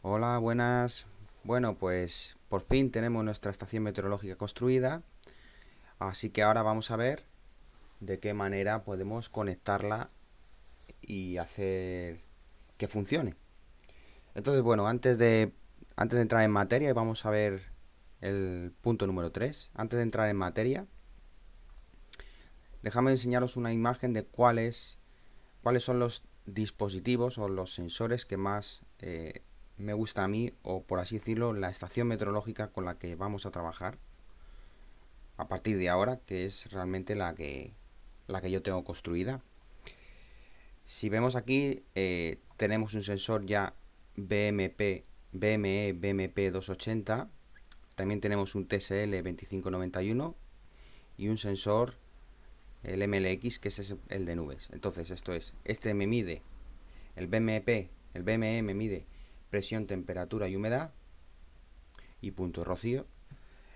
Hola, buenas. Bueno, pues por fin tenemos nuestra estación meteorológica construida, así que ahora vamos a ver de qué manera podemos conectarla y hacer que funcione. Entonces, bueno, antes de entrar en materia, vamos a ver el punto número 3. Antes de entrar en materia, déjame enseñaros una imagen de cuáles son los dispositivos o los sensores que más me gusta a mí, o por así decirlo, la estación meteorológica con la que vamos a trabajar a partir de ahora, que es realmente la que yo tengo construida. Si vemos aquí, tenemos un sensor ya BME 280, también tenemos un TSL 2591 y un sensor, el MLX, que es el de nubes. Entonces, este me mide, el BME me mide presión, temperatura y humedad y punto de rocío.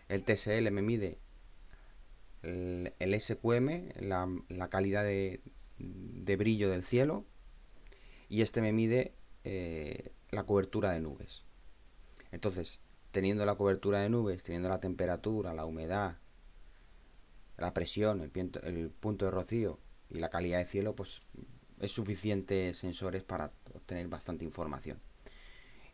El TSL me mide el SQM, la calidad de brillo del cielo, y este me mide la cobertura de nubes. Entonces, teniendo la cobertura de nubes, teniendo la temperatura, la humedad, la presión, el punto de rocío y la calidad de cielo, pues es suficiente sensores para obtener bastante información.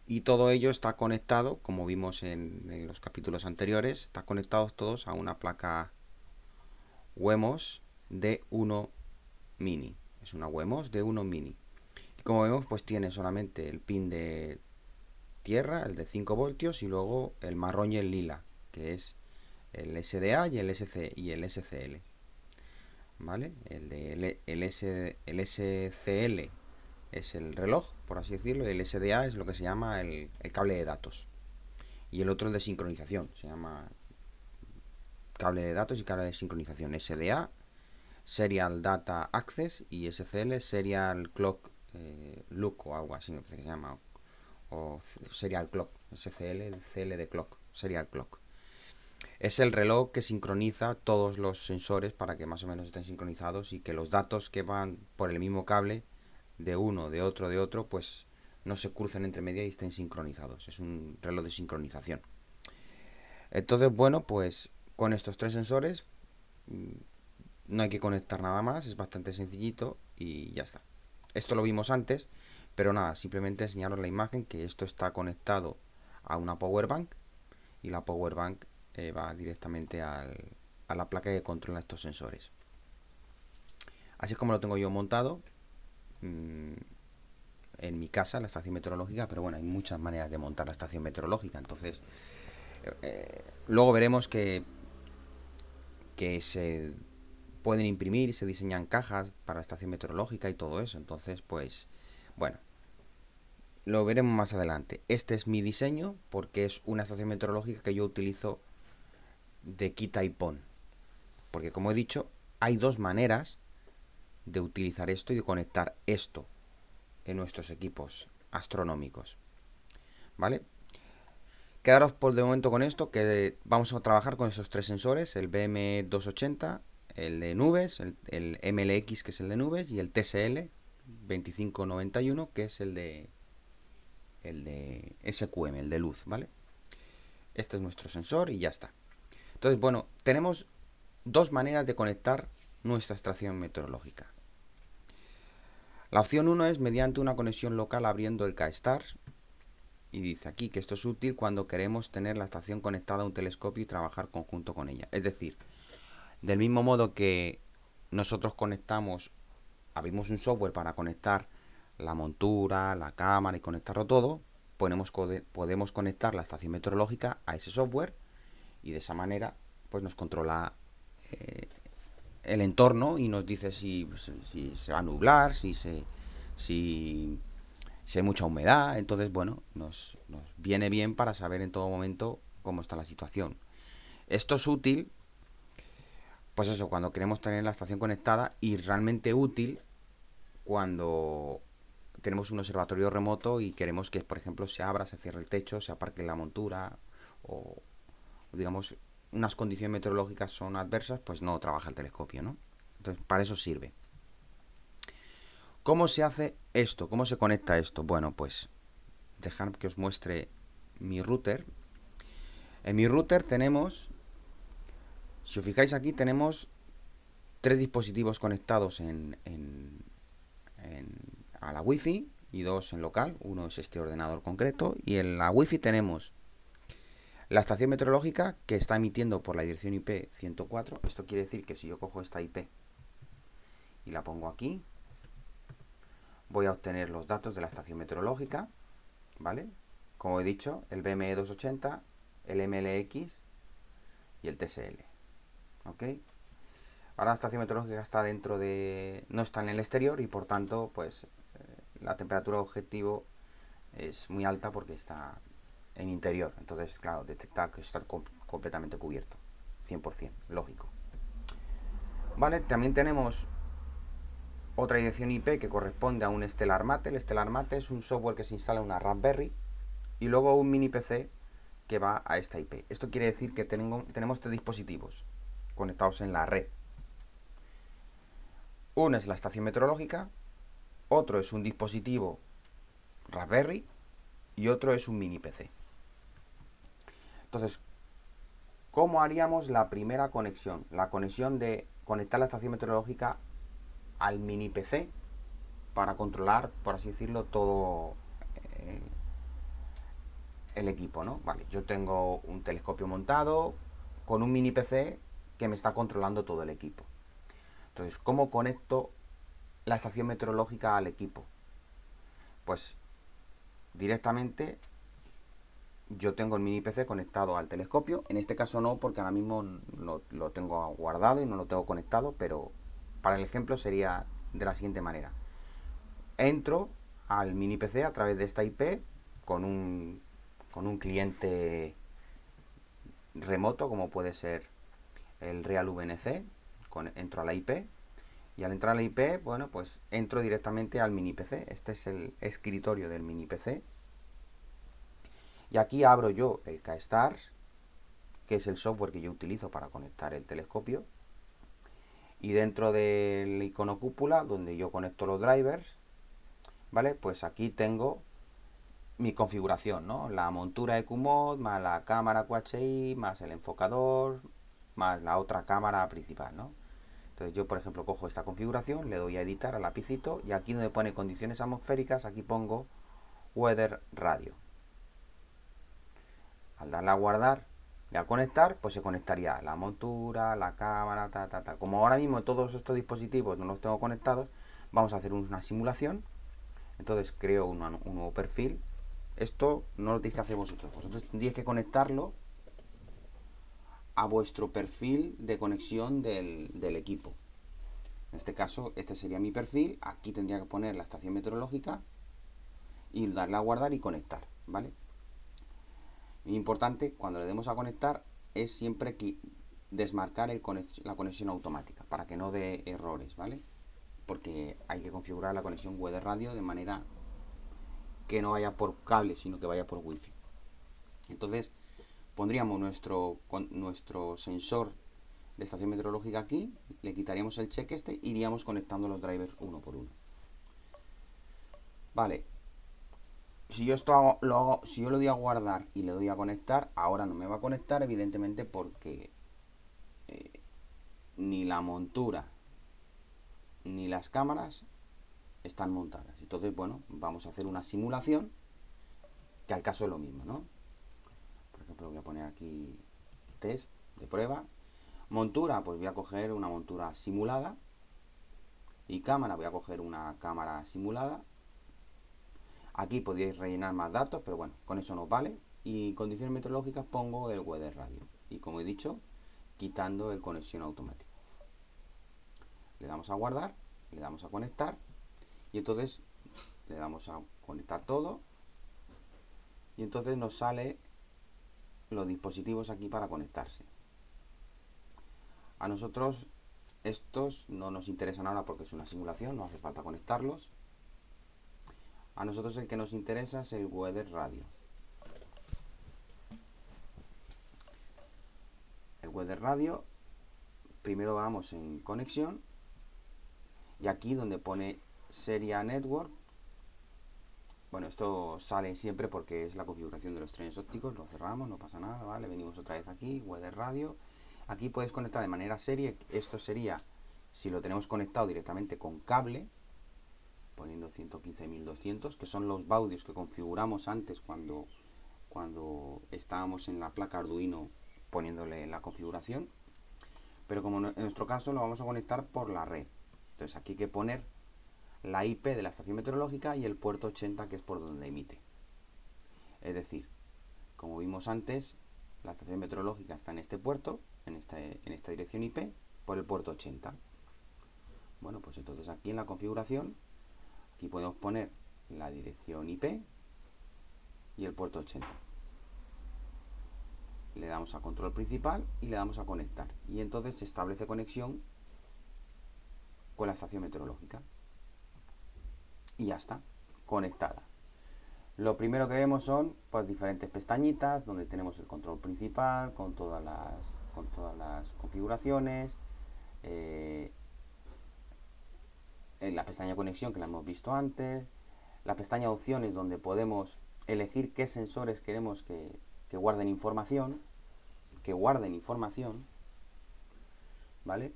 Y todo ello está conectado, como vimos en los capítulos anteriores, está conectados todos a una placa Wemos D1 Mini. Es una Wemos D1 Mini. Y como vemos, pues tiene solamente el pin de tierra, el de 5 voltios, y luego el marrón y el lila, que es el SDA y el SCL. ¿Vale? El SCL es el reloj, por así decirlo, y el SDA es lo que se llama el cable de datos. Y el otro el de sincronización, se llama cable de datos y cable de sincronización. SDA, Serial Data Access, y SCL, Serial Clock Look o algo así me parece que se llama, o Serial Clock, SCL, el CL de Clock, Serial Clock. Es el reloj que sincroniza todos los sensores para que más o menos estén sincronizados y que los datos que van por el mismo cable de uno, de otro, pues no se crucen entre media y estén sincronizados. Es un reloj de sincronización. Entonces, bueno, pues con estos tres sensores no hay que conectar nada más, es bastante sencillito y ya está. Esto lo vimos antes, pero nada, simplemente enseñaros la imagen que esto está conectado a una power bank, y la power bank va directamente a la placa que controla estos sensores. Así es como lo tengo yo montado en mi casa, la estación meteorológica, pero bueno, hay muchas maneras de montar la estación meteorológica. Entonces, luego veremos que se pueden imprimir y se diseñan cajas para la estación meteorológica y todo eso. Entonces, pues, bueno, lo veremos más adelante. Este es mi diseño porque es una estación meteorológica que yo utilizo de quita y pon. Porque como he dicho, hay dos maneras de utilizar esto y de conectar esto en nuestros equipos astronómicos. ¿Vale? Quedaros por de momento con esto, que vamos a trabajar con esos tres sensores, el BM280, el de nubes, el MLX, que es el de nubes, y el TSL 2591, que es el de SQM, el de luz, ¿vale? Este es nuestro sensor y ya está. Entonces, bueno, tenemos dos maneras de conectar nuestra estación meteorológica. La opción 1 es mediante una conexión local abriendo el K-Stars, y dice aquí que esto es útil cuando queremos tener la estación conectada a un telescopio y trabajar conjunto con ella. Es decir, del mismo modo que nosotros abrimos un software para conectar la montura, la cámara y conectarlo todo, podemos conectar la estación meteorológica a ese software, y de esa manera pues nos controla eh, el entorno y nos dice si se va a nublar, si si hay mucha humedad. Entonces, bueno, nos viene bien para saber en todo momento cómo está la situación. Esto es útil, pues eso, cuando queremos tener la estación conectada, y realmente útil cuando tenemos un observatorio remoto y queremos que, por ejemplo, se abra, se cierre el techo, se aparque la montura, o digamos, unas condiciones meteorológicas son adversas, pues no trabaja el telescopio, ¿no? Entonces, para eso sirve. ¿Cómo se hace esto? ¿Cómo se conecta esto? Bueno, pues dejar que os muestre mi router. En mi router tenemos, si os fijáis aquí, tenemos 3 dispositivos conectados a la Wi-Fi y 2 en local. Uno es este ordenador concreto. Y en la Wi-Fi tenemos la estación meteorológica que está emitiendo por la dirección IP 104. Esto quiere decir que si yo cojo esta IP y la pongo aquí, voy a obtener los datos de la estación meteorológica, ¿vale? Como he dicho, el BME 280, el MLX y el TSL, ¿ok? Ahora la estación meteorológica está dentro de... no está en el exterior y por tanto, pues, la temperatura objetivo es muy alta porque está en interior. Entonces, claro, detecta que está completamente cubierto. 100%, lógico. Vale, también tenemos otra dirección IP que corresponde a un Stellar Mate. El Stellar Mate es un software que se instala en una Raspberry y luego un mini PC que va a esta IP. Esto quiere decir que tenemos 3 dispositivos conectados en la red. Uno es la estación meteorológica, otro es un dispositivo Raspberry y otro es un mini PC. Entonces, ¿cómo haríamos la primera conexión? La conexión de conectar la estación meteorológica al mini PC para controlar, por así decirlo, todo el equipo, ¿no? Vale, yo tengo un telescopio montado con un mini PC que me está controlando todo el equipo. Entonces, ¿cómo conecto la estación meteorológica al equipo? Pues directamente yo tengo el mini PC conectado al telescopio. En este caso no, porque ahora mismo lo tengo guardado y no lo tengo conectado, pero para el ejemplo sería de la siguiente manera. Entro al mini PC a través de esta IP con un cliente remoto, como puede ser el Real VNC. Entro a la IP y al entrar a la IP, bueno, pues entro directamente al mini PC. Este es el escritorio del mini PC. Y aquí abro yo el KStars, que es el software que yo utilizo para conectar el telescopio. Y dentro del icono cúpula, donde yo conecto los drivers, ¿vale? Pues aquí tengo mi configuración, ¿no? La montura EQMOD, más la cámara QHI, más el enfocador, más la otra cámara principal, ¿no? Entonces yo, por ejemplo, cojo esta configuración, le doy a editar al lapicito y aquí donde pone condiciones atmosféricas, aquí pongo Weather Radio. Al darle a guardar y al conectar, pues se conectaría la montura, la cámara, ta. Como ahora mismo todos estos dispositivos no los tengo conectados, vamos a hacer una simulación. Entonces creo un nuevo perfil. Esto no lo tenéis que hacer vosotros. Vosotros tendríais que conectarlo a vuestro perfil de conexión del equipo. En este caso, este sería mi perfil. Aquí tendría que poner la estación meteorológica y darle a guardar y conectar, ¿vale? Importante cuando le demos a conectar es siempre desmarcar la conexión automática para que no dé errores, ¿vale? Porque hay que configurar la conexión Weather Radio de manera que no vaya por cable, sino que vaya por wifi. Entonces pondríamos nuestro sensor de estación meteorológica aquí, le quitaríamos el check este, iríamos conectando los drivers uno por uno. Vale, si yo lo doy a guardar y le doy a conectar, ahora no me va a conectar, evidentemente, porque ni la montura ni las cámaras están montadas. Entonces, bueno, vamos a hacer una simulación que al caso es lo mismo, ¿no? Por ejemplo, voy a poner aquí test de prueba. Montura, pues voy a coger una montura simulada. Y cámara, voy a coger una cámara simulada. Aquí podéis rellenar más datos, pero bueno, con eso nos vale. Y condiciones meteorológicas pongo el Weather Radio. Y como he dicho, quitando el conexión automática. Le damos a guardar, le damos a conectar. Y entonces le damos a conectar todo. Y entonces nos sale los dispositivos aquí para conectarse. A nosotros estos no nos interesan ahora porque es una simulación, no hace falta conectarlos. A nosotros el que nos interesa es el Weather Radio. El Weather Radio, primero vamos en conexión y aquí donde pone Seria Network, Bueno, esto sale siempre porque es la configuración de los trenes ópticos. Lo cerramos, no pasa nada, ¿vale? Venimos otra vez aquí, Weather Radio. Aquí puedes conectar de manera serie. Esto sería si lo tenemos conectado directamente con cable, poniendo 115.200, que son los baudios que configuramos antes cuando estábamos en la placa Arduino poniéndole la configuración. Pero como en nuestro caso lo vamos a conectar por la red. Entonces aquí hay que poner la IP de la estación meteorológica y el puerto 80, que es por donde emite. Es decir, como vimos antes, la estación meteorológica está en este puerto, en esta dirección IP, por el puerto 80. Bueno, pues entonces aquí en la configuración, aquí podemos poner la dirección IP y el puerto 80. Le damos a control principal y le damos a conectar. Y entonces se establece conexión con la estación meteorológica. Y ya está, conectada. Lo primero que vemos son pues diferentes pestañitas donde tenemos el control principal con todas las configuraciones. En la pestaña conexión, que la hemos visto antes. La pestaña opciones, donde podemos elegir qué sensores queremos que guarden información. ¿Vale?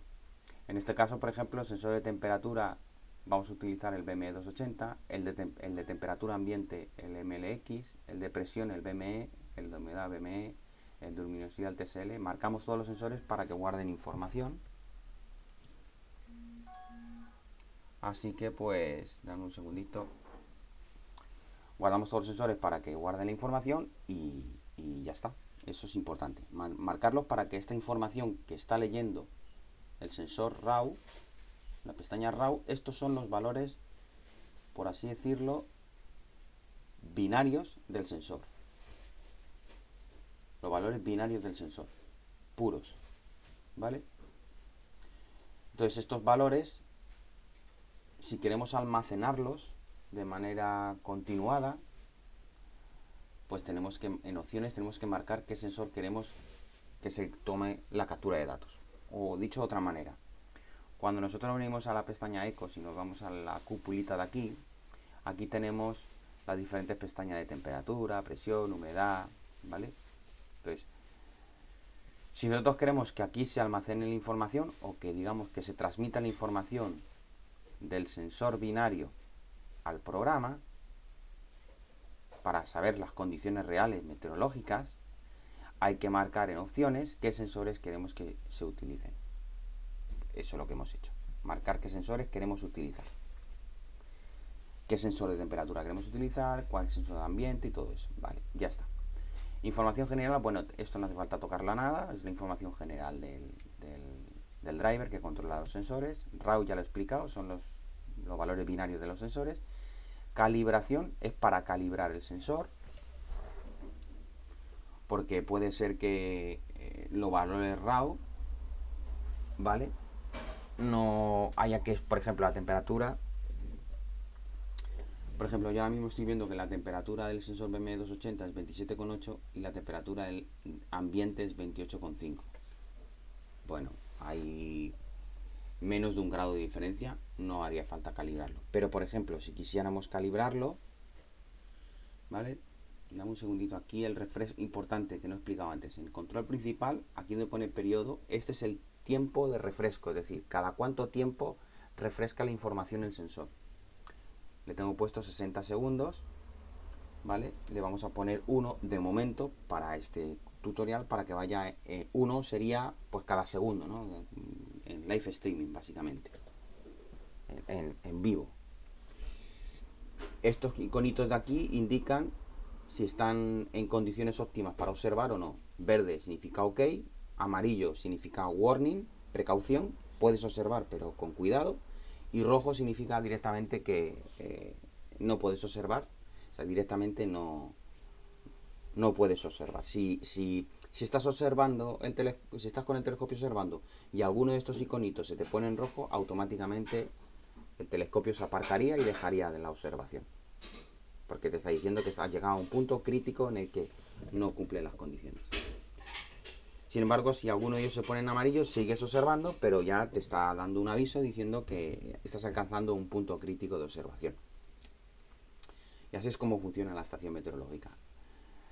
En este caso, por ejemplo, el sensor de temperatura vamos a utilizar el BME280, el de temperatura ambiente, el MLX, el de presión, el BME, el de humedad BME, el de luminosidad, el TSL. Marcamos todos los sensores para que guarden información. Así que pues, dame un segundito. Guardamos todos los sensores para que guarden la información y ya está. Eso es importante. Marcarlos para que esta información que está leyendo el sensor RAW, la pestaña RAW, estos son los valores, por así decirlo, binarios del sensor. Los valores binarios del sensor, puros. ¿Vale? Entonces estos valores, si queremos almacenarlos de manera continuada, pues tenemos que, en opciones, tenemos que marcar qué sensor queremos que se tome la captura de datos. O dicho de otra manera, cuando nosotros venimos a la pestaña Eco, si nos vamos a la cupulita de aquí, aquí tenemos las diferentes pestañas de temperatura, presión, humedad, ¿vale? Entonces, si nosotros queremos que aquí se almacene la información, o que digamos que se transmita la información del sensor binario al programa, para saber las condiciones reales meteorológicas, hay que marcar en opciones qué sensores queremos que se utilicen. Eso es lo que hemos hecho. Marcar qué sensores queremos utilizar. Qué sensor de temperatura queremos utilizar, cuál sensor de ambiente y todo eso. Vale, ya está. Información general, bueno, esto no hace falta tocarla nada. Es la información general del driver que controla los sensores. RAW ya lo he explicado, son los valores binarios de los sensores. Calibración es para calibrar el sensor, porque puede ser que los valores RAW, ¿vale?, no haya que, por ejemplo, la temperatura. Por ejemplo, yo ahora mismo estoy viendo que la temperatura del sensor BME280 es 27,8 y la temperatura del ambiente es 28,5. Bueno, hay menos de 1 grado de diferencia, no haría falta calibrarlo. Pero, por ejemplo, si quisiéramos calibrarlo, ¿vale? Dame un segundito aquí, el refresh importante que no he explicado antes. En el control principal, aquí donde pone periodo, este es el tiempo de refresco, es decir, cada cuánto tiempo refresca la información el sensor. Le tengo puesto 60 segundos, ¿vale? Le vamos a poner 1 de momento para este tutorial, para que vaya 1 sería pues cada segundo, ¿no? En live streaming, básicamente, en vivo. Estos iconitos de aquí indican si están en condiciones óptimas para observar o no. Verde significa OK, amarillo significa warning, precaución, puedes observar pero con cuidado, y rojo significa directamente que no puedes observar, o sea, directamente no puedes observar. Si estás observando, si estás con el telescopio observando y alguno de estos iconitos se te pone en rojo, automáticamente el telescopio se aparcaría y dejaría de la observación, porque te está diciendo que has llegado a un punto crítico en el que no cumple las condiciones. Sin embargo, si alguno de ellos se pone en amarillo, sigues observando, pero ya te está dando un aviso diciendo que estás alcanzando un punto crítico de observación. Y así es como funciona la estación meteorológica.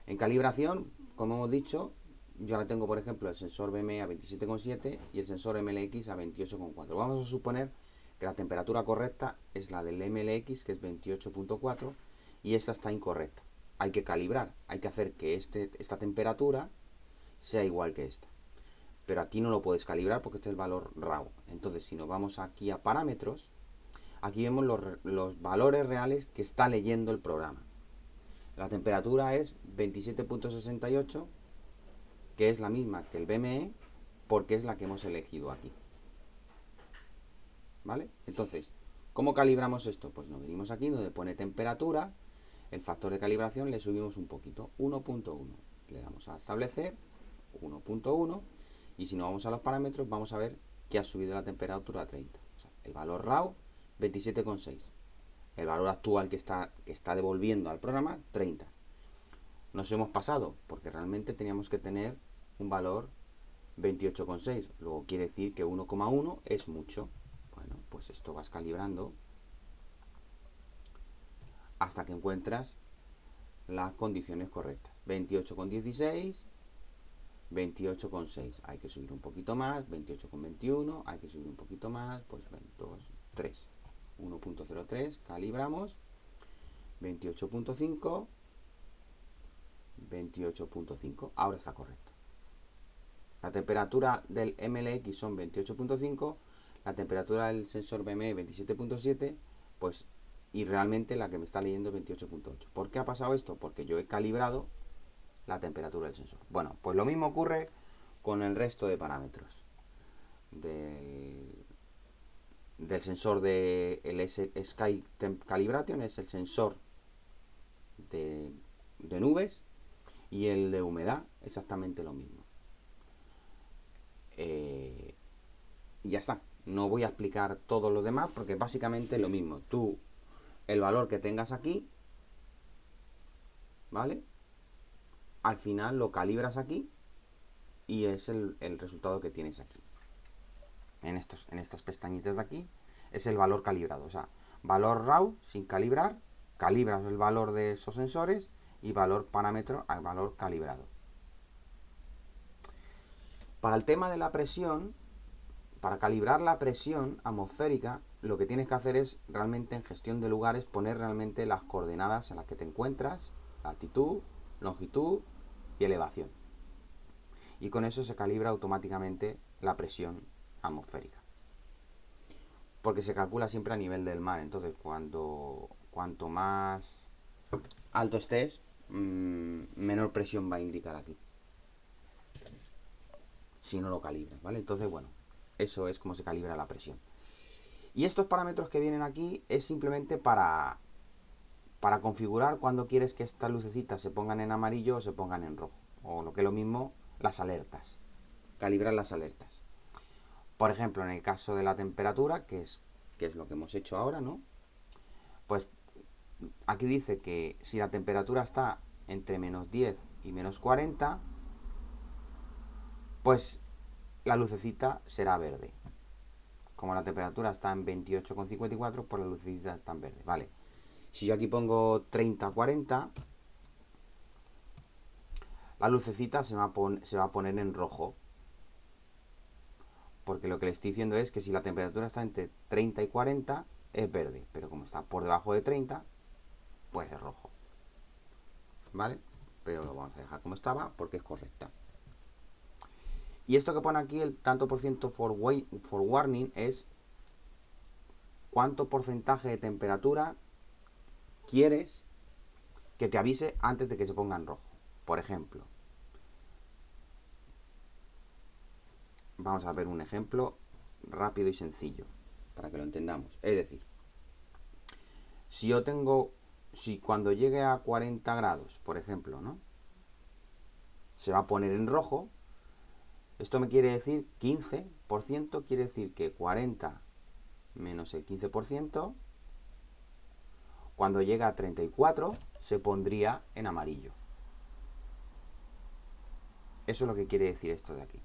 En calibración, como hemos dicho, yo ahora tengo, por ejemplo, el sensor BME a 27,7 y el sensor MLX a 28,4. Vamos a suponer que la temperatura correcta es la del MLX, que es 28,4, y esta está incorrecta. Hay que calibrar, hay que hacer que esta temperatura sea igual que esta. Pero aquí no lo puedes calibrar porque este es el valor RAW. Entonces, si nos vamos aquí a parámetros, aquí vemos los valores reales que está leyendo el programa. La temperatura es 27,68, que es la misma que el BME, porque es la que hemos elegido aquí. ¿Vale? Entonces, ¿cómo calibramos esto? Pues nos venimos aquí donde pone temperatura, el factor de calibración le subimos un poquito, 1.1. Le damos a establecer, 1.1, y si nos vamos a los parámetros, vamos a ver que ha subido la temperatura a 30. O sea, el valor RAW, 27,6. El valor actual que está devolviendo al programa, 30. Nos hemos pasado, porque realmente teníamos que tener un valor 28,6. Luego quiere decir que 1,1 es mucho. Bueno, pues esto vas calibrando hasta que encuentras las condiciones correctas. 28,16, 28,6. Hay que subir un poquito más, 28,21, hay que subir un poquito más, pues 3. 1.03, calibramos, 28,5, 28,5. Ahora está correcto. La temperatura del MLX son 28,5, la temperatura del sensor BME 27,7, pues, y realmente la que me está leyendo es 28,8. ¿Por qué ha pasado esto? Porque yo he calibrado la temperatura del sensor. Bueno, pues lo mismo ocurre con el resto de parámetros del sensor de el Sky Temp Calibration, es el sensor de nubes, y el de humedad exactamente lo mismo. Y ya está. No voy a explicar todo lo demás porque básicamente es lo mismo. Tú, el valor que tengas aquí, ¿vale? Al final lo calibras aquí y es el resultado que tienes aquí. En estas pestañitas de aquí es el valor calibrado. O sea, valor RAW sin calibrar, calibras el valor de esos sensores y valor parámetro al valor calibrado. Para el tema de la presión, para calibrar la presión atmosférica, lo que tienes que hacer es realmente en gestión de lugares poner realmente las coordenadas en las que te encuentras, latitud, longitud y elevación. Y con eso se calibra automáticamente la presión atmosférica. Porque se calcula siempre a nivel del mar. Entonces, cuanto más alto estés, menor presión va a indicar aquí. Si no lo calibras, ¿vale? Entonces, bueno, eso es como se calibra la presión. Y estos parámetros que vienen aquí es simplemente para configurar cuando quieres que estas lucecitas se pongan en amarillo o se pongan en rojo. O lo que es lo mismo, las alertas. Calibrar las alertas. Por ejemplo, en el caso de la temperatura, que es lo que hemos hecho ahora, ¿no? Pues aquí dice que si la temperatura está entre menos 10 y menos 40, pues la lucecita será verde. Como la temperatura está en 28,54, pues la lucecita está en verde, ¿vale? Si yo aquí pongo 30-40, la lucecita se va a poner en rojo. Porque lo que le estoy diciendo es que si la temperatura está entre 30 y 40, es verde. Pero como está por debajo de 30, pues es rojo. ¿Vale? Pero lo vamos a dejar como estaba porque es correcta. Y esto que pone aquí, el tanto por ciento for warning, es cuánto porcentaje de temperatura quieres que te avise antes de que se ponga en rojo. Por ejemplo, vamos a ver un ejemplo rápido y sencillo para que lo entendamos. Es decir, si cuando llegue a 40 grados, por ejemplo, ¿no?, se va a poner en rojo, esto me quiere decir 15%, quiere decir que 40 menos el 15%, cuando llega a 34, se pondría en amarillo. Eso es lo que quiere decir esto de aquí.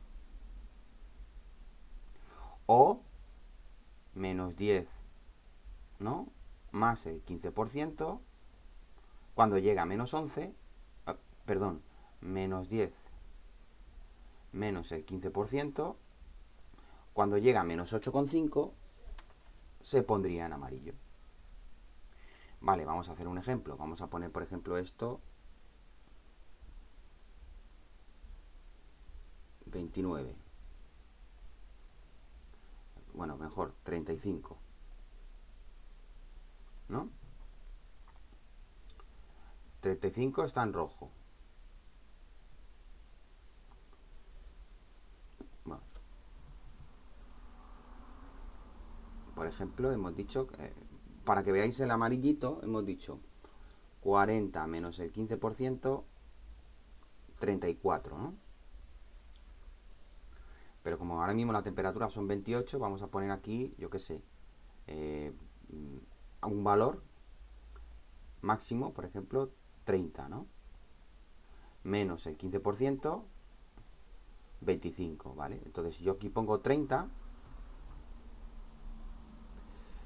O menos 10, ¿no?, más el 15%, Cuando llega a menos 11, perdón, menos 10 menos el 15%, cuando llega a menos 8,5 se pondría en amarillo. Vale, vamos a hacer un ejemplo. Vamos a poner, por ejemplo, esto 29. Bueno, mejor, 35. ¿No? 35 está en rojo. Bueno, por ejemplo, hemos dicho, para que veáis el amarillito, hemos dicho 40 menos el 15%, 34, ¿no? Pero como ahora mismo la temperatura son 28, vamos a poner aquí, yo qué sé, un valor máximo, por ejemplo, 30, ¿no? Menos el 15%, 25, ¿vale? Entonces, si yo aquí pongo 30,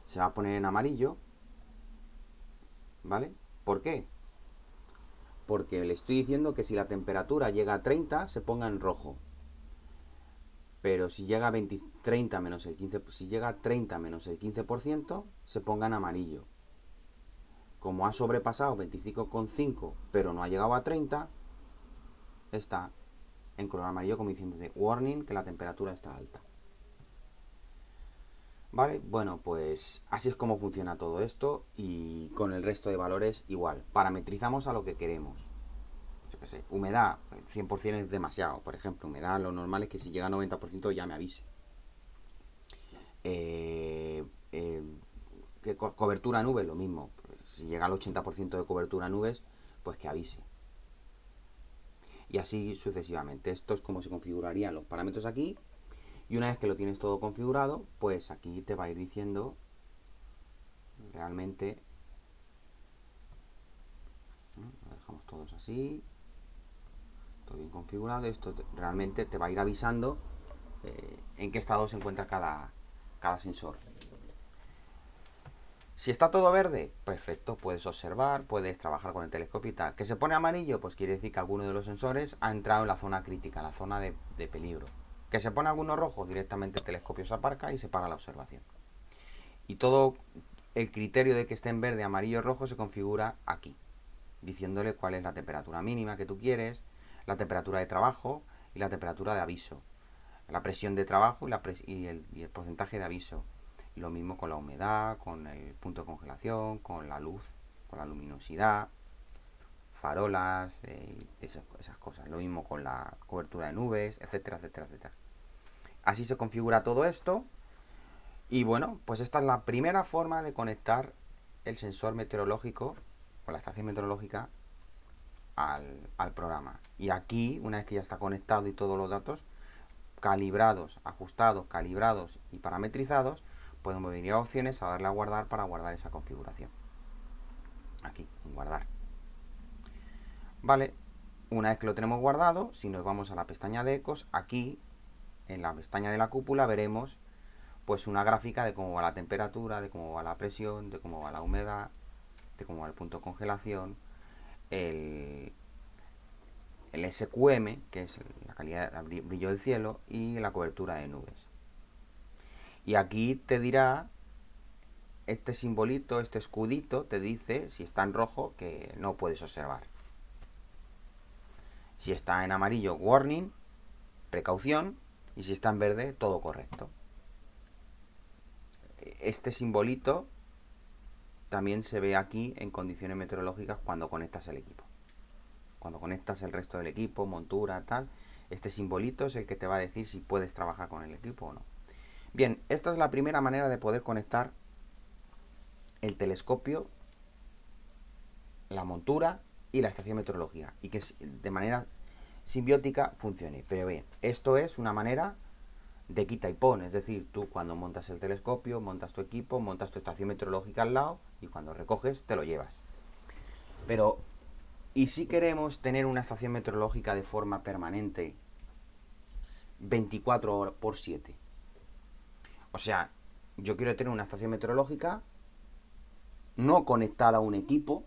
se va a poner en amarillo, ¿vale? ¿Por qué? Porque le estoy diciendo que si la temperatura llega a 30, se ponga en rojo. Pero si llega a 30 menos el 15, si llega a 30 menos el 15%, se ponga en amarillo. Como ha sobrepasado 25,5, pero no ha llegado a 30, está en color amarillo como diciendo warning, que la temperatura está alta. Vale, bueno, pues así es como funciona todo esto, y con el resto de valores igual. Parametrizamos a lo que queremos. Yo qué sé, humedad, 100% es demasiado. Por ejemplo, humedad, lo normal es que si llega a 90% ya me avise. Que cobertura nube, lo mismo. Si llega al 80% de cobertura nubes, pues que avise. Y así sucesivamente. Esto es como se configurarían los parámetros aquí. Y una vez que lo tienes todo configurado, pues aquí te va a ir diciendo realmente. Lo dejamos todos así. Todo bien configurado. Esto realmente te va a ir avisando en qué estado se encuentra cada sensor. Si está todo verde, perfecto, puedes observar, puedes trabajar con el telescopio y tal. ¿Que se pone amarillo? Pues quiere decir que alguno de los sensores ha entrado en la zona crítica, en la zona de peligro. ¿Que se pone alguno rojo? Directamente el telescopio se aparca y se para la observación. Y todo el criterio de que esté en verde, amarillo o rojo se configura aquí, diciéndole cuál es la temperatura mínima que tú quieres, la temperatura de trabajo y la temperatura de aviso, la presión de trabajo y el porcentaje de aviso. Lo mismo con la humedad, con el punto de congelación, con la luz, con la luminosidad, farolas, esas cosas. Lo mismo con la cobertura de nubes, etcétera, etcétera, etcétera. Así se configura todo esto. Y bueno, pues esta es la primera forma de conectar el sensor meteorológico o la estación meteorológica al programa. Y aquí, una vez que ya está conectado y todos los datos calibrados, ajustados, calibrados y parametrizados, podemos venir a opciones a darle a guardar para guardar esa configuración. Aquí, en guardar. Vale, una vez que lo tenemos guardado, si nos vamos a la pestaña de ecos, aquí en la pestaña de la cúpula veremos pues una gráfica de cómo va la temperatura, de cómo va la presión, de cómo va la humedad, de cómo va el punto de congelación, el SQM, que es la calidad del brillo del cielo, y la cobertura de nubes. Y aquí te dirá este simbolito, este escudito, te dice si está en rojo que no puedes observar. Si está en amarillo, warning, precaución, y si está en verde, todo correcto. Este simbolito también se ve aquí en condiciones meteorológicas cuando conectas el equipo. Cuando conectas el resto del equipo, montura, tal, este simbolito es el que te va a decir si puedes trabajar con el equipo o no. Bien, esta es la primera manera de poder conectar el telescopio, la montura y la estación meteorológica, y que de manera simbiótica funcione. Pero bien, esto es una manera de quita y pon, es decir, tú cuando montas el telescopio, montas tu equipo, montas tu estación meteorológica al lado y cuando recoges te lo llevas. Pero, ¿y si queremos tener una estación meteorológica de forma permanente 24 horas por 7? O sea, yo quiero tener una estación meteorológica no conectada a un equipo,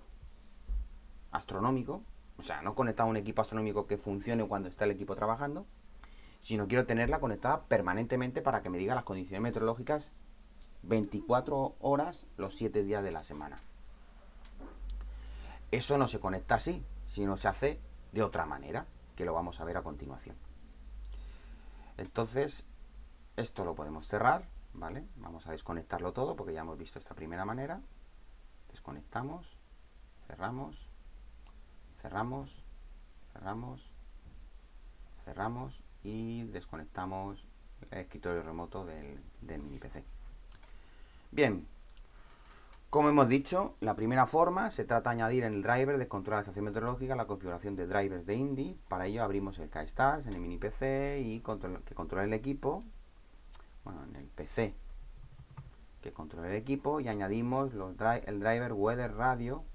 astronómico, o sea, no conectado a un equipo astronómico que funcione cuando está el equipo trabajando, sino quiero tenerla conectada permanentemente para que me diga las condiciones meteorológicas 24 horas los 7 días de la semana. Eso no se conecta así, sino se hace de otra manera, que lo vamos a ver a continuación. Entonces, esto lo podemos cerrar, ¿vale? Vamos a desconectarlo todo porque ya hemos visto esta primera manera. Desconectamos, cerramos, cerramos, cerramos, cerramos y desconectamos el escritorio remoto del mini PC. Bien, como hemos dicho, la primera forma se trata de añadir en el driver de control de la estación meteorológica la configuración de drivers de Indy. Para ello abrimos el KStars en el mini PC y que controla el equipo, bueno, en el PC que controla el equipo, y añadimos el driver Weather Radio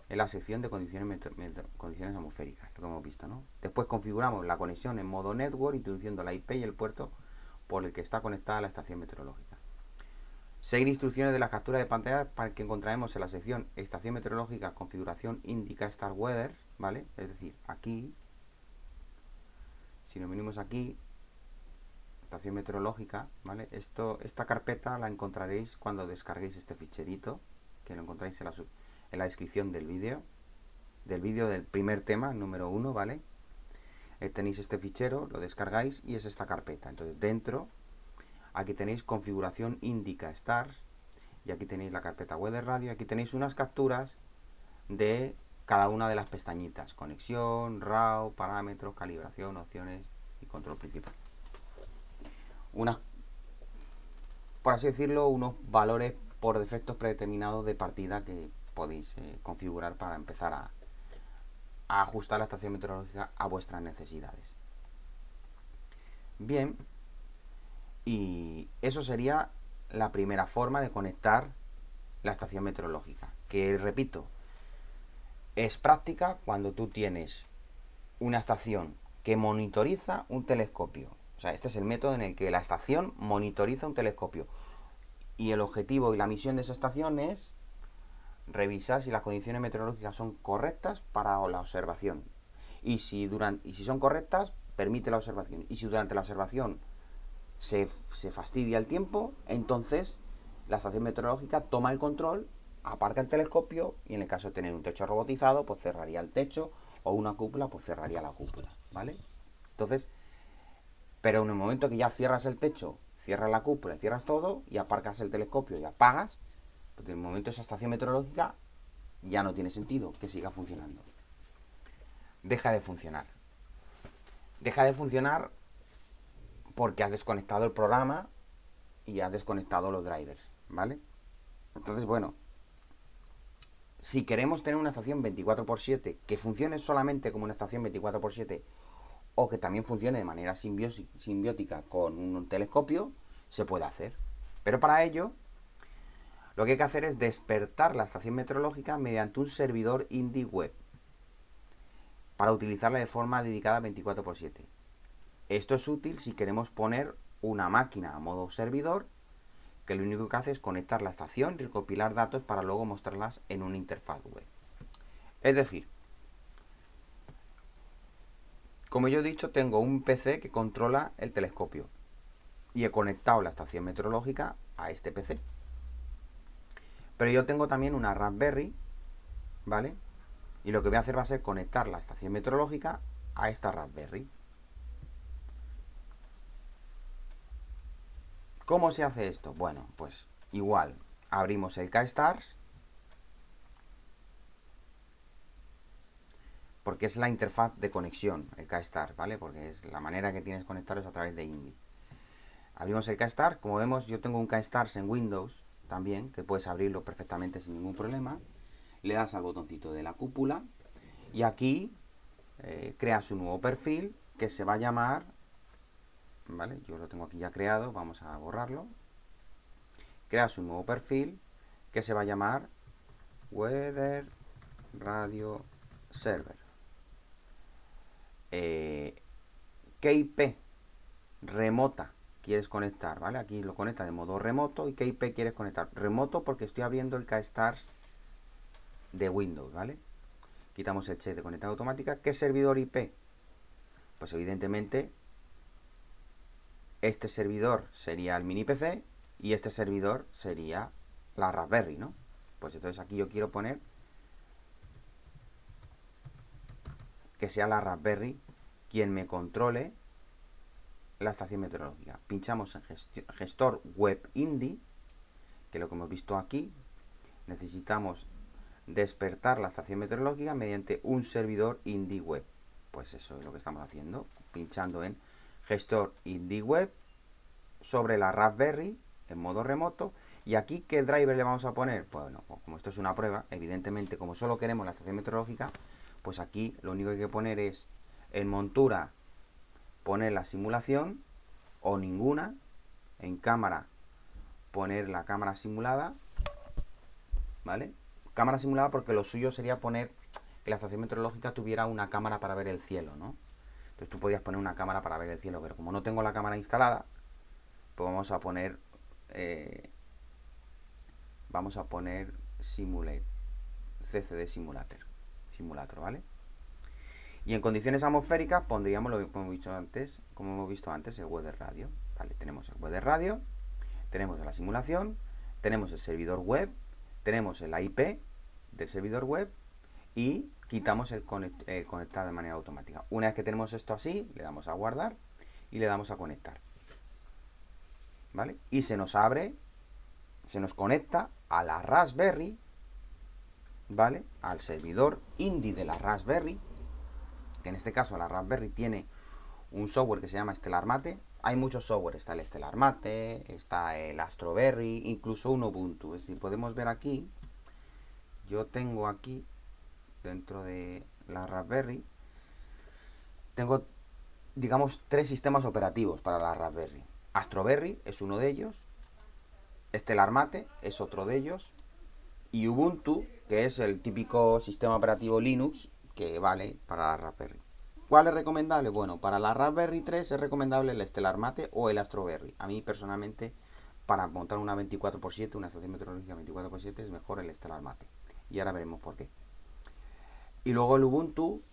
en la sección de condiciones atmosféricas, lo que hemos visto, ¿no? Después configuramos la conexión en modo network introduciendo la IP y el puerto por el que está conectada la estación meteorológica. Seguir instrucciones de la captura de pantalla para que encontraremos en la sección estación meteorológica configuración indica Star Weather, ¿vale? Es decir, aquí, si nos venimos aquí, estación meteorológica, ¿vale? Esta carpeta la encontraréis cuando descarguéis este ficherito, que lo encontráis en la descripción del vídeo del primer tema, número 1, ¿vale? Tenéis este fichero, lo descargáis y es esta carpeta. Entonces dentro, aquí tenéis configuración indica stars y aquí tenéis la carpeta Weather Radio. Aquí tenéis unas capturas de cada una de las pestañitas: conexión, RAW, parámetros, calibración, opciones y control principal. Por así decirlo, unos valores por defectos predeterminados de partida que podéis configurar para empezar a ajustar la estación meteorológica a vuestras necesidades. Bien, y eso sería la primera forma de conectar la estación meteorológica, que repito, es práctica cuando tú tienes una estación que monitoriza un telescopio. O sea, este es el método en el que la estación monitoriza un telescopio y el objetivo y la misión de esa estación es revisar si las condiciones meteorológicas son correctas para la observación. Y si son correctas, permite la observación. Y si durante la observación se fastidia el tiempo, entonces la estación meteorológica toma el control, aparca el telescopio y en el caso de tener un techo robotizado, pues cerraría el techo, o una cúpula, pues cerraría la cúpula, ¿vale? Entonces, pero en el momento que ya cierras el techo, cierras la cúpula, cierras todo y aparcas el telescopio y apagas, pues en el momento esa estación meteorológica ya no tiene sentido que siga funcionando. Deja de funcionar. Deja de funcionar porque has desconectado el programa y has desconectado los drivers, ¿vale? Entonces, bueno, si queremos tener una estación 24/7 que funcione solamente como una estación 24/7 o que también funcione de manera simbiótica con un telescopio, se puede hacer. Pero para ello, lo que hay que hacer es despertar la estación meteorológica mediante un servidor Indy web para utilizarla de forma dedicada 24/7. Esto es útil si queremos poner una máquina a modo servidor que lo único que hace es conectar la estación y recopilar datos para luego mostrarlas en una interfaz web. Es decir, como yo he dicho, tengo un PC que controla el telescopio y he conectado la estación meteorológica a este PC. Pero yo tengo también una Raspberry, ¿vale? Y lo que voy a hacer va a ser conectar la estación meteorológica a esta Raspberry. ¿Cómo se hace esto? Bueno, pues igual, abrimos el KStars, porque es la interfaz de conexión, el KStars, ¿vale? Porque es la manera que tienes de conectaros a través de Indy. Abrimos el KStars, como vemos yo tengo un KStars en Windows también, que puedes abrirlo perfectamente sin ningún problema. Le das al botoncito de la cúpula y aquí creas un nuevo perfil que se va a llamar, ¿vale? Yo lo tengo aquí ya creado, vamos a borrarlo. Creas un nuevo perfil que se va a llamar Weather Radio Server. ¿Qué IP remota quieres conectar? ¿Vale? Aquí lo conecta de modo remoto. ¿Y qué IP quieres conectar? Remoto porque estoy abriendo el KStars de Windows, ¿vale? quitamos el check de conectar automática. ¿Qué servidor IP? Pues evidentemente este servidor sería el mini PC y este servidor sería la Raspberry, ¿no? Pues entonces aquí yo quiero poner que sea la Raspberry quien me controle la estación meteorológica. Pinchamos en gestor web Indy, que es lo que hemos visto aquí. Necesitamos despertar la estación meteorológica mediante un servidor Indy web. Pues eso es lo que estamos haciendo, pinchando en gestor Indy web sobre la Raspberry en modo remoto. Y aquí, ¿qué driver le vamos a poner? Pues bueno, como esto es una prueba, evidentemente, como solo queremos la estación meteorológica, pues aquí lo único que hay que poner es en montura poner la simulación o ninguna, en cámara poner la cámara simulada, ¿vale? Cámara simulada porque lo suyo sería poner que la estación meteorológica tuviera una cámara para ver el cielo, ¿no? Entonces tú podías poner una cámara para ver el cielo, pero como no tengo la cámara instalada, pues vamos a poner simulate, CCD simulator, ¿vale? Y en condiciones atmosféricas pondríamos lo que hemos visto antes, el weather radio, ¿vale? Tenemos el weather radio, tenemos la simulación, tenemos el servidor web, tenemos el IP del servidor web y quitamos el conectar de manera automática. Una vez que tenemos esto así, le damos a guardar y le damos a conectar, ¿vale? Y se nos abre, se nos conecta a la Raspberry, ¿vale? Al servidor Indy de la Raspberry, que en este caso la Raspberry tiene un software que se llama Stellar Mate. Hay muchos software, está el Stellar Mate, está el Astroberry, incluso un Ubuntu. Es decir, podemos ver aquí, yo tengo aquí, dentro de la Raspberry, tengo, digamos, 3 sistemas operativos para la Raspberry. Astroberry es uno de ellos, Stellar Mate es otro de ellos, y Ubuntu, que es el típico sistema operativo Linux que vale para la Raspberry. ¿Cuál es recomendable? Bueno, para la Raspberry 3 es recomendable el Stellar Mate o el Astroberry. A mí personalmente, para montar una 24x7, una estación meteorológica 24x7, es mejor el Stellar Mate. Y ahora veremos por qué. Y luego el Ubuntu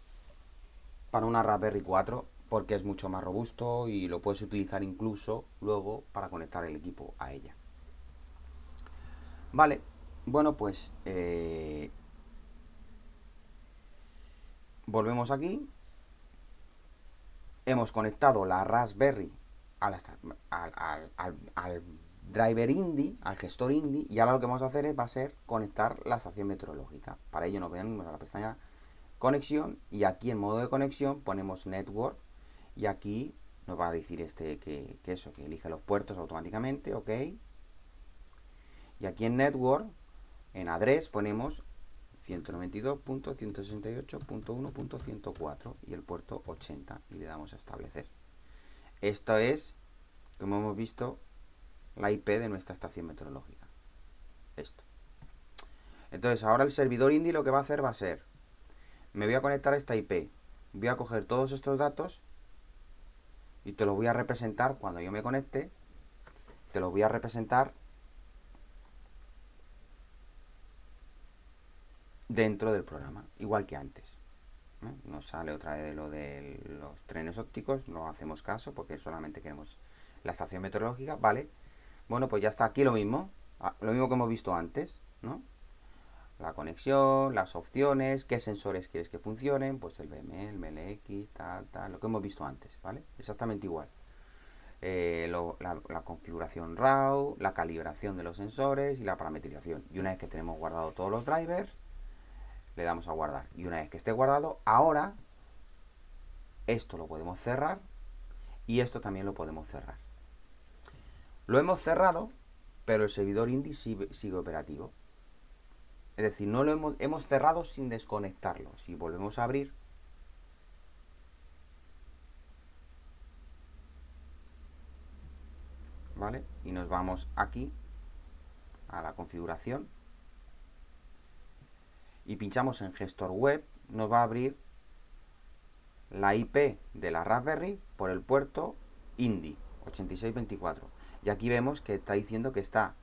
para una Raspberry 4, porque es mucho más robusto y lo puedes utilizar incluso luego para conectar el equipo a ella. Vale, bueno, pues volvemos aquí. Hemos conectado la Raspberry al driver Indy, al gestor Indy, y ahora lo que vamos a hacer va a ser conectar la estación meteorológica. Para ello nos venimos a la pestaña conexión y aquí en modo de conexión ponemos network y aquí nos va a decir que elige los puertos automáticamente, ok. Y aquí en network, en address ponemos 192.168.1.104 y el puerto 80 y le damos a establecer. Esto es, como hemos visto, la IP de nuestra estación meteorológica. Esto. Entonces ahora el servidor Indy lo que va a hacer va a ser, me voy a conectar a esta IP, voy a coger todos estos datos y te los voy a representar cuando yo me conecte, te los voy a representar dentro del programa, igual que antes. Nos sale otra vez de lo de los trenes ópticos, no hacemos caso porque solamente queremos la estación meteorológica, ¿vale? Bueno, pues ya está aquí lo mismo que hemos visto antes, ¿no? La conexión, las opciones, qué sensores quieres que funcionen, pues el BME, el MLX, tal, lo que hemos visto antes, ¿vale? Exactamente igual. La configuración RAW, la calibración de los sensores y la parametrización. Y una vez que tenemos guardado todos los drivers, le damos a guardar. Y una vez que esté guardado, ahora esto lo podemos cerrar y esto también lo podemos cerrar. Lo hemos cerrado, pero el servidor Indy sigue operativo. Es decir, no lo hemos cerrado sin desconectarlo. Si volvemos a abrir, ¿vale? Y nos vamos aquí a la configuración y pinchamos en gestor web, nos va a abrir la IP de la Raspberry por el puerto Indy 8624. Y aquí vemos que está diciendo que está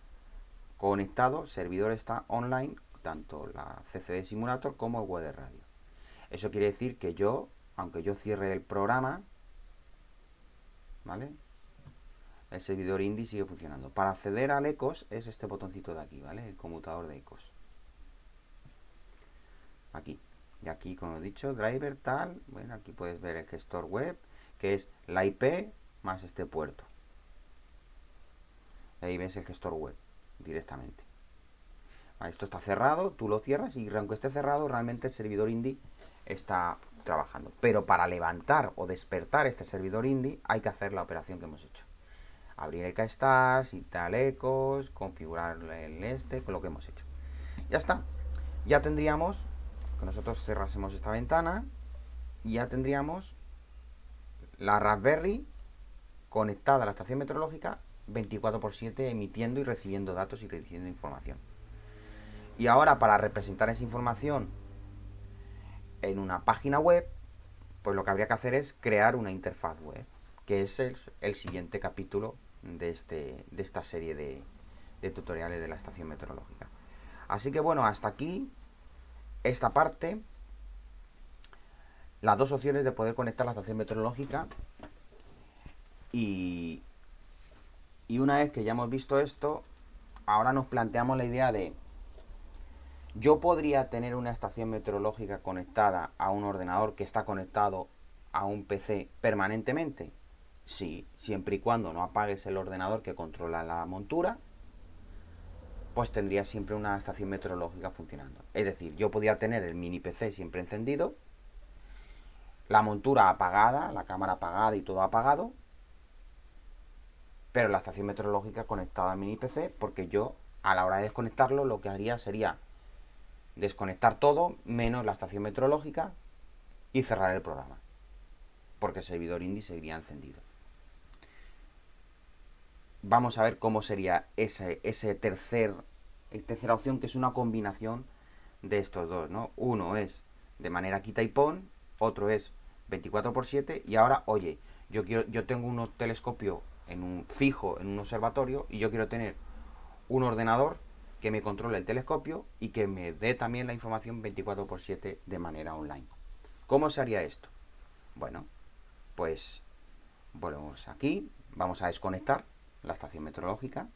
conectado, el servidor está online, tanto la CCD Simulator como el Weather Radio. Eso quiere decir que yo, aunque yo cierre el programa, ¿vale? El servidor Indy sigue funcionando. Para acceder al ECOS es este botoncito de aquí, ¿vale? El conmutador de ECOS. Aquí. Y aquí, como he dicho, driver tal. Bueno, aquí puedes ver el gestor web, que es la IP más este puerto. Ahí ves el gestor web directamente. Vale, esto está cerrado, tú lo cierras y aunque esté cerrado, realmente el servidor Indy está trabajando. Pero para levantar o despertar este servidor Indy hay que hacer la operación que hemos hecho. Abrir el KStars, instalar ecos, configurar el con lo que hemos hecho. Ya está. Ya tendríamos que nosotros cerrásemos esta ventana y ya tendríamos la Raspberry conectada a la estación meteorológica 24/7 emitiendo y recibiendo datos y recibiendo información. Y ahora para representar esa información en una página web, pues lo que habría que hacer es crear una interfaz web, que es el siguiente capítulo de esta serie de tutoriales de la estación meteorológica. Así que bueno, hasta aquí esta parte, las dos opciones de poder conectar la estación meteorológica y una vez que ya hemos visto esto, ahora nos planteamos la idea de yo podría tener una estación meteorológica conectada a un ordenador que está conectado a un PC permanentemente. Sí, siempre y cuando no apagues el ordenador que controla la montura, pues tendría siempre una estación meteorológica funcionando. Es decir, yo podría tener el mini PC siempre encendido, la montura apagada, la cámara apagada y todo apagado, pero la estación meteorológica conectada al mini PC, porque yo a la hora de desconectarlo lo que haría sería desconectar todo menos la estación meteorológica y cerrar el programa, porque el servidor Indy seguiría encendido. Vamos a ver cómo sería tercera opción, que es una combinación de estos dos, ¿no? Uno es de manera quita y pon, otro es 24/7 y ahora, oye, yo tengo un telescopio fijo en un observatorio y yo quiero tener un ordenador que me controle el telescopio y que me dé también la información 24/7 de manera online. ¿Cómo se haría esto? Bueno, pues volvemos aquí, vamos a desconectar la estación meteorológica,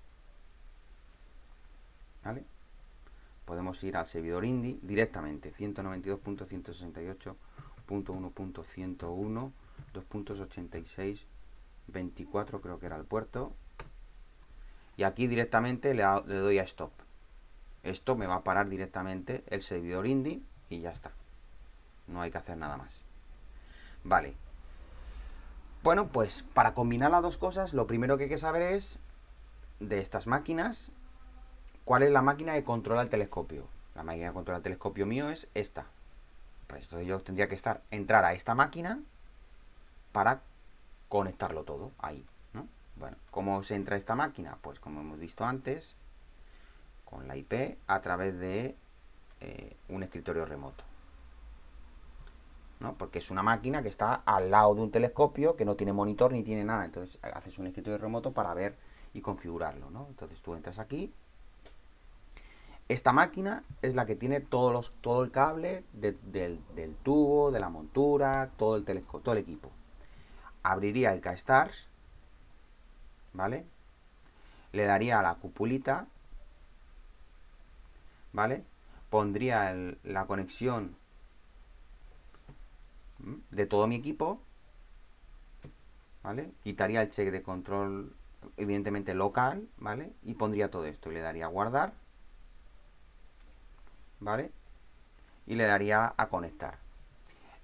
¿vale? Podemos ir al servidor Indy directamente, 192.168.1.101, 2.86.24 creo que era el puerto, y aquí directamente le doy a stop. Esto me va a parar directamente el servidor Indy y ya está. No hay que hacer nada más. Vale. Bueno, pues para combinar las dos cosas, lo primero que hay que saber es de estas máquinas, ¿cuál es la máquina que controla el telescopio? La máquina que controla el telescopio mío es esta. Pues entonces yo tendría que entrar a esta máquina para conectarlo todo ahí, ¿no? Bueno, ¿cómo se entra a esta máquina? Pues como hemos visto antes, con la IP a través de un escritorio remoto, ¿no? Porque es una máquina que está al lado de un telescopio que no tiene monitor ni tiene nada. Entonces haces un escritorio remoto para ver y configurarlo, ¿no? Entonces tú entras aquí. Esta máquina es la que tiene todo el cable del tubo, de la montura, todo el equipo. Abriría el KStars, ¿vale? Le daría a la cupulita, ¿vale? Pondría la conexión de todo mi equipo, ¿vale? Quitaría el check de control, evidentemente local, ¿vale? Y pondría todo esto. Y le daría a guardar, ¿vale? Y le daría a conectar.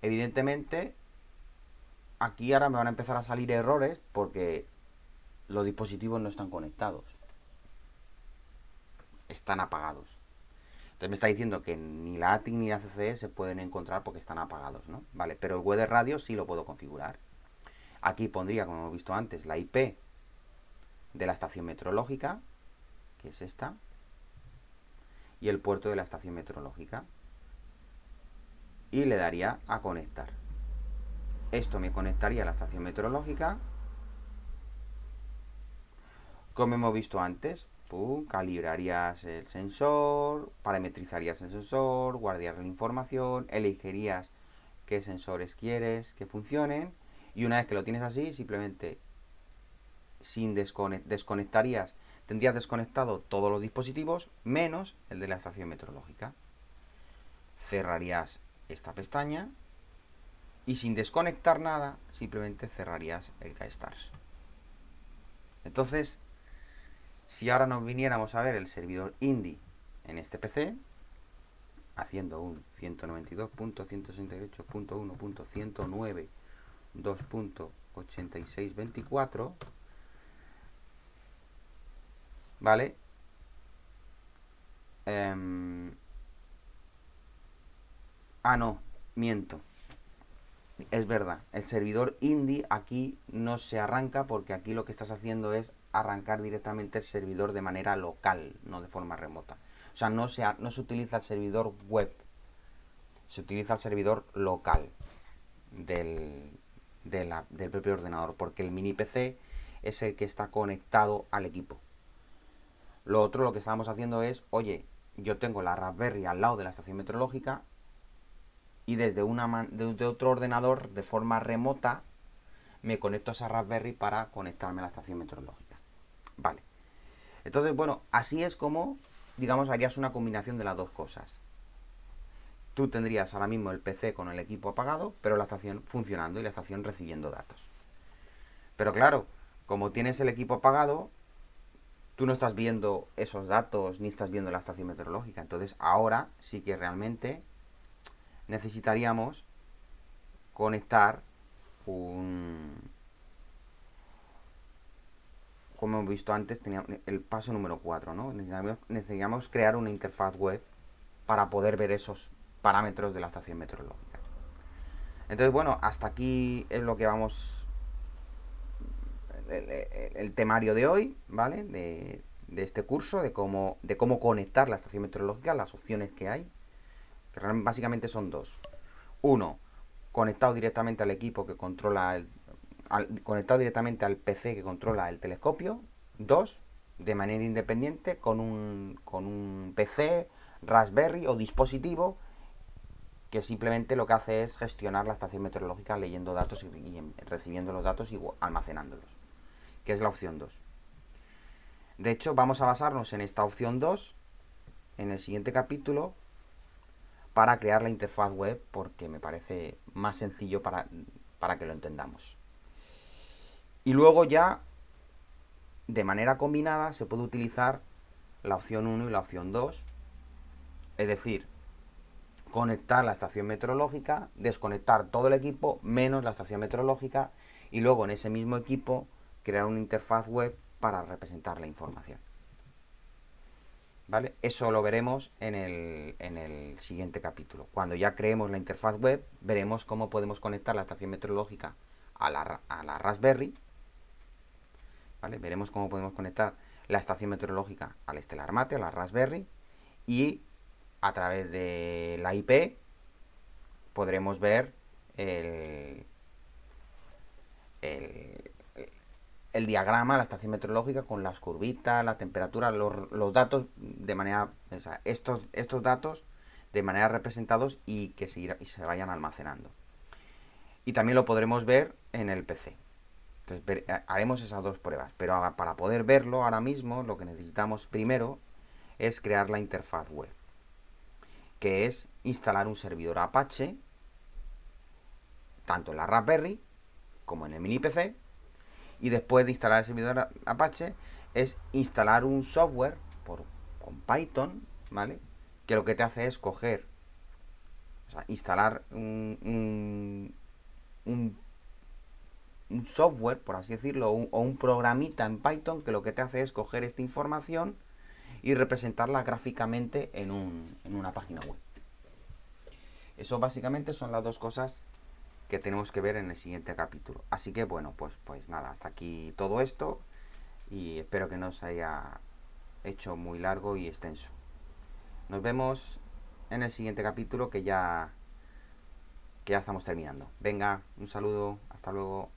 Evidentemente, aquí ahora me van a empezar a salir errores porque los dispositivos no están conectados. Están apagados. Entonces me está diciendo que ni la ATIC ni la CCE se pueden encontrar porque están apagados, ¿no? Vale, pero el web de radio sí lo puedo configurar. Aquí pondría, como hemos visto antes, la IP de la estación meteorológica, que es esta, y el puerto de la estación meteorológica. Y le daría a conectar. Esto me conectaría a la estación meteorológica. Como hemos visto antes, calibrarías el sensor, parametrizarías el sensor, guardarías la información, elegirías qué sensores quieres que funcionen, y una vez que lo tienes así, simplemente tendrías desconectado todos los dispositivos menos el de la estación meteorológica. Cerrarías esta pestaña y sin desconectar nada, simplemente cerrarías el GuideStars. Entonces, si ahora nos viniéramos a ver el servidor Indy en este PC, haciendo un 192.168.1.109.2.8624, ¿vale? No, miento. Es verdad, el servidor Indy aquí no se arranca porque aquí lo que estás haciendo es arrancar directamente el servidor de manera local, no de forma remota. O sea, no se utiliza el servidor web, se utiliza el servidor local del propio ordenador, porque el mini PC es el que está conectado al equipo. Lo otro, lo que estábamos haciendo es, oye, yo tengo la Raspberry al lado de la estación meteorológica y desde otro ordenador, de forma remota, me conecto a esa Raspberry para conectarme a la estación meteorológica. Vale. Entonces, bueno, así es como, digamos, harías una combinación de las dos cosas. Tú tendrías ahora mismo el PC con el equipo apagado, pero la estación funcionando y la estación recibiendo datos. Pero claro, como tienes el equipo apagado, tú no estás viendo esos datos ni estás viendo la estación meteorológica. Entonces ahora sí que realmente necesitaríamos conectar como hemos visto antes, teníamos el paso número 4, ¿no? Necesitaríamos crear una interfaz web para poder ver esos parámetros de la estación meteorológica. Entonces, bueno, hasta aquí es lo que vamos, el temario de hoy, ¿vale? De este curso, de cómo conectar la estación meteorológica, las opciones que hay, que básicamente son dos. Uno, conectado directamente al equipo que controla conectado directamente al PC que controla el telescopio. Dos, de manera independiente con un PC, Raspberry o dispositivo que simplemente lo que hace es gestionar la estación meteorológica leyendo datos y recibiendo los datos y almacenándolos, que es la opción 2. De hecho, vamos a basarnos en esta opción 2 en el siguiente capítulo para crear la interfaz web, porque me parece más sencillo para que lo entendamos. Y luego ya, de manera combinada, se puede utilizar la opción 1 y la opción 2, es decir, conectar la estación meteorológica, desconectar todo el equipo menos la estación meteorológica y luego en ese mismo equipo crear una interfaz web para representar la información. ¿Vale? Eso lo veremos en el siguiente capítulo. Cuando ya creemos la interfaz web, veremos cómo podemos conectar la estación meteorológica a la Raspberry. ¿Vale? Veremos cómo podemos conectar la estación meteorológica al Stellar Mate, a la Raspberry, y a través de la IP podremos ver el diagrama, la estación meteorológica con las curvitas, la temperatura, los datos de manera, o sea, estos datos de manera representados y que se vayan almacenando. Y también lo podremos ver en el PC. Entonces haremos esas dos pruebas, pero para poder verlo ahora mismo lo que necesitamos primero es crear la interfaz web, que es instalar un servidor Apache tanto en la Raspberry como en el mini PC, y después de instalar el servidor Apache es instalar un software con Python, ¿vale? Que lo que te hace es coger, o sea, instalar un software, por así decirlo, o un programita en Python que lo que te hace es coger esta información y representarla gráficamente en una página web. Eso básicamente son las dos cosas que tenemos que ver en el siguiente capítulo. Así que bueno, pues nada, hasta aquí todo esto y espero que no os haya hecho muy largo y extenso. Nos vemos en el siguiente capítulo que ya estamos terminando. Venga, un saludo, hasta luego.